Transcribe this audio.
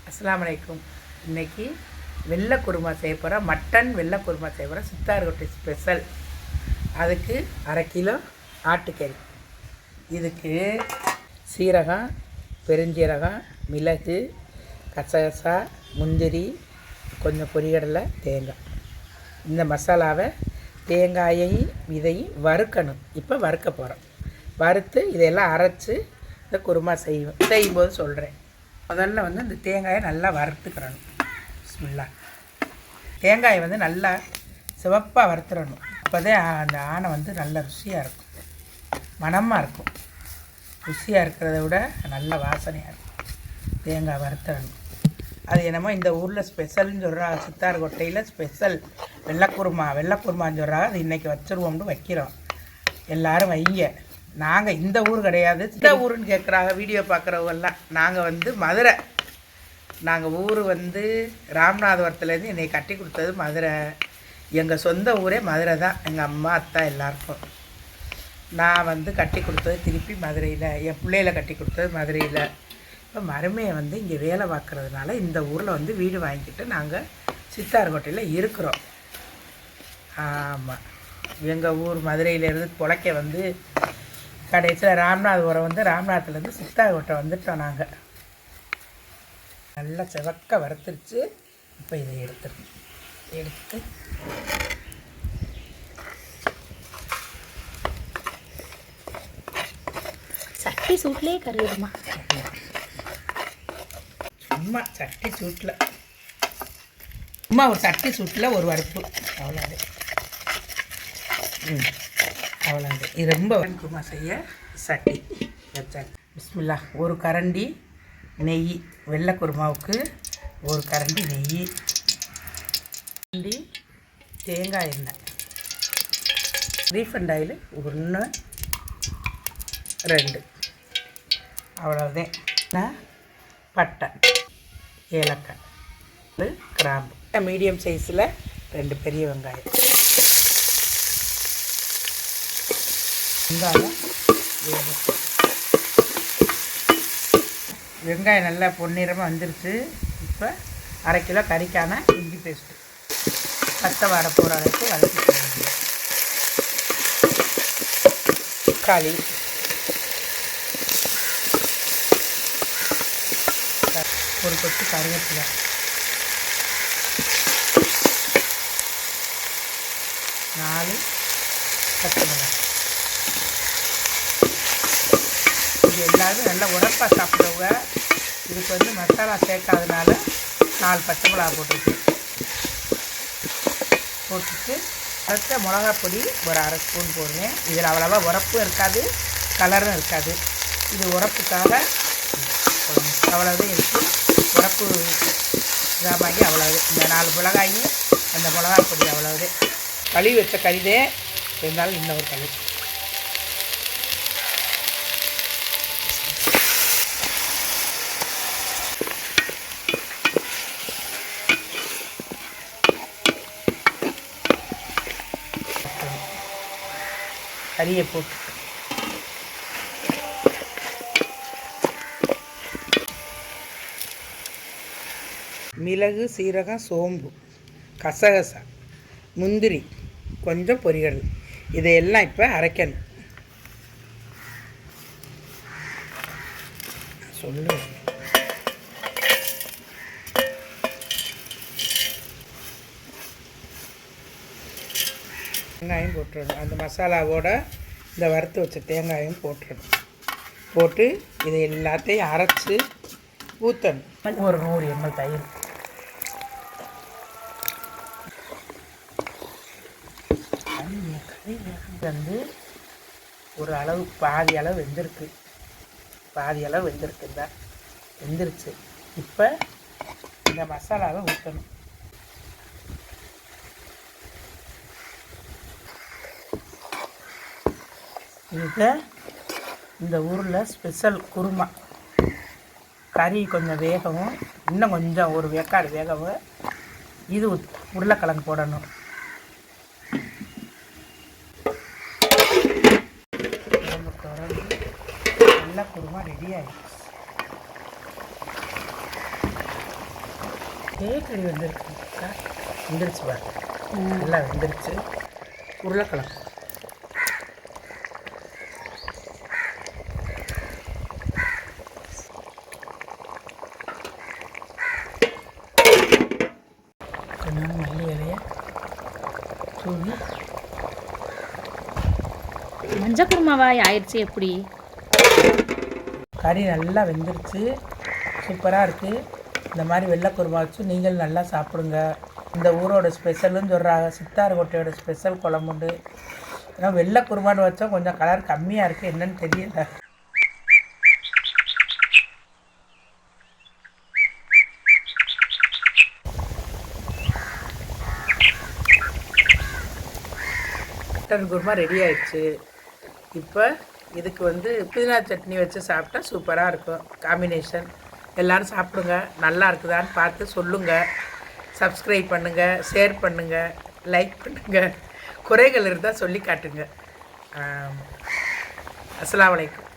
அஸ்ஸலாமு அலைக்கும். இன்றைக்கி வெள்ளை குருமா செய்ய போகிறோம். மட்டன் வெள்ளை குருமா செய்ய போகிறோம். சித்தார்கோட்டை ஸ்பெஷல். அதுக்கு 1/2 கிலோ ஆட்டுக்கறி. இதுக்கு சீரகம், பெருஞ்சீரகம், மிளகு, கசகசா, முந்திரி, கொஞ்சம் பொரிகடலை, தேங்காய். இந்த மசாலாவை தேங்காயையும் இதையும் வறுக்கணும். இப்போ வறுக்க போகிறோம். வறுத்து இதையெல்லாம் அரைச்சி இந்த குருமா செய்யும்போது சொல்கிறேன். முதல்ல இந்த தேங்காயை நல்லா வறுத்துக்கிறணும். பிஸ்மில்லா. தேங்காயை நல்லா சிவப்பாக வறுத்துடணும். அப்போ தான் அந்த ஆணை நல்ல ருசியாக இருக்கும், மணமாக இருக்கும். ருசியாக இருக்கிறத விட நல்ல வாசனையாக இருக்கும். தேங்காய் வறுத்துடணும். அது என்னமோ இந்த ஊரில் ஸ்பெஷல்னு சொல்கிறாங்க. சித்தார்கோட்டையில் ஸ்பெஷல் வெள்ளைக்குருமான்னு சொல்கிறாங்க. அது இன்றைக்கி வச்சுருவோம்னு வைக்கிறோம். எல்லோரும் வைங்க. நாங்கள் இந்த ஊர் கிடையாது. இந்த ஊருன்னு கேட்குறாங்க வீடியோ பார்க்குறவங்கெல்லாம். நாங்கள் மதுரை. நாங்கள் ஊர் ராமநாதபுரத்துலேருந்து என்னை கட்டி கொடுத்தது மதுரை. எங்கள் சொந்த ஊரே மதுரை தான். எங்கள் அம்மா அத்தா எல்லாருக்கும். நான் கட்டி கொடுத்தது திருப்பி மதுரையில். என் பிள்ளையில கட்டி கொடுத்தது மதுரையில். இப்போ மருமையை இங்கே வேலை பார்க்குறதுனால இந்த ஊரில் வீடு வாங்கிக்கிட்டு நாங்கள் சித்தார்கோட்டையில் இருக்கிறோம். ஆமாம். எங்கள் ஊர் மதுரையிலேருந்து பொழைக்க கடைசியில் ராமநாதபுரம் ராமநாதத்துலேருந்து சித்தார்கோட்டை வந்துட்டோம் நாங்கள். நல்லா செவக்க வறுத்துருச்சு. இப்போ இதை எடுத்து சட்டி சூட்லேயே கருதுமா. சும்மா சட்டி சூட்டில் சும்மா ஒரு சட்டி சூட்டில் ஒரு வறுப்பு, அவ்வளோது. அவ்வளோது. இது ரொம்ப குருமா செய்ய சட்டி வச்சாங்க. பிஸ்மில்லா. ஒரு கரண்டி நெய். வெள்ளை குருமாவுக்கு ஒரு கரண்டி நெய். கரண்டி தேங்காய் எண்ணெய். Refined oil 1 2. அவ்வளோதான். பட்டை, ஏலக்காய், கிராம்பு. மீடியம் சைஸில் 2 பெரிய வெங்காயம். வெங்காயம் நல்லா பொன்னிறமாக வந்துருச்சு. இப்போ 1/2 கிலோ கறிக்கான இஞ்சி பேஸ்ட்டு பச்சை வாடை போகிற அளவுக்கு வதக்கி. தக்காளி, ஒரு கொத்து கருவேப்பிலை, 4 பச்சை மிளகாய். இது எல்லாரும் நல்லா உரப்பாக சாப்பிட்றவங்க. இதுக்கு மசாலா சேர்க்காதனால 4 பச்சை மிளகா போட்டுட்டு பச்சை மிளகா பொடி ஒரு 1/2 ஸ்பூன் போடுவேன். இதில் அவ்வளோவா உரப்பும் இருக்காது, கலரும் இருக்காது. இது உரப்புக்காக அவ்வளோதான் இருக்குது. உரப்பு இதாகி அவ்வளோது. இந்த 4 மிளகாயும் அந்த மிளகா பொடி அவ்வளோது. கழுவி வச்ச கறிதே இருந்தாலும் இன்னொரு கழுவி. கறியை போட்டு மிளகு, சீரகம், சோம்பு, கசகசா, முந்திரி, கொஞ்சம் பொரிகடலை, இதையெல்லாம் இப்போ அரைக்கணும். சொல்லுவேன். வெங்காயம் போட்டுடணும். அந்த மசாலாவோட இந்த வறுத்து வச்ச தேங்காயும் போட்டுடணும். போட்டு இதை எல்லாத்தையும் அரைச்சி ஊற்றணும். ஒரு 100 ml தயிர். ஒரு அளவு பாதி அளவு வெந்திருக்கு தான் வெந்துருச்சு. இப்போ இந்த மசாலாவை ஊற்றணும். இது இந்த ஊரில் ஸ்பெஷல் குருமா. கறி கொஞ்சம் வேகவும், இன்னும் கொஞ்சம் ஒரு வேக்காடு வேகவும். இது உருளைக்கிழங்கு போடணும். நல்லா குருமா ரெடி ஆகிடுச்சு. ஒரே கறி வெந்திருக்கு வெந்துருச்சு பாருங்க, நல்லா வெந்துருச்சு. உருளைக்கிழங்கு கொஞ்சம் மல்லி இலைய தூவி மஞ்சள் குருமாவாய் ஆயிடுச்சு. எப்படி கறி நல்லா வெந்துருச்சு, சூப்பராக இருக்குது. இந்த மாதிரி வெள்ளை குருமா வச்சு நீங்கள் நல்லா சாப்பிடுங்க. இந்த ஊரோட ஸ்பெஷல்னு சொல்கிறாங்க, சித்தார்கோட்டையோட ஸ்பெஷல் குழம்புண்டு. ஏன்னா வெள்ளை குருமான்னு வச்சா கொஞ்சம் கலர் கம்மியாக இருக்குது, என்னன்னு தெரியல. மட்டன் குருமா ரெடி ஆயிடுச்சு. இப்போ இதுக்கு புதினா சட்னி வச்சு சாப்பிட்டா சூப்பராக இருக்கும் காம்பினேஷன். எல்லோரும் சாப்பிடுங்க, நல்லா இருக்குதான்னு பார்த்து சொல்லுங்கள். சப்ஸ்கிரைப் பண்ணுங்கள், ஷேர் பண்ணுங்கள், லைக் பண்ணுங்கள். குறைகள் இருந்தால் சொல்லி காட்டுங்க. அஸ்ஸலாமு அலைக்கும்.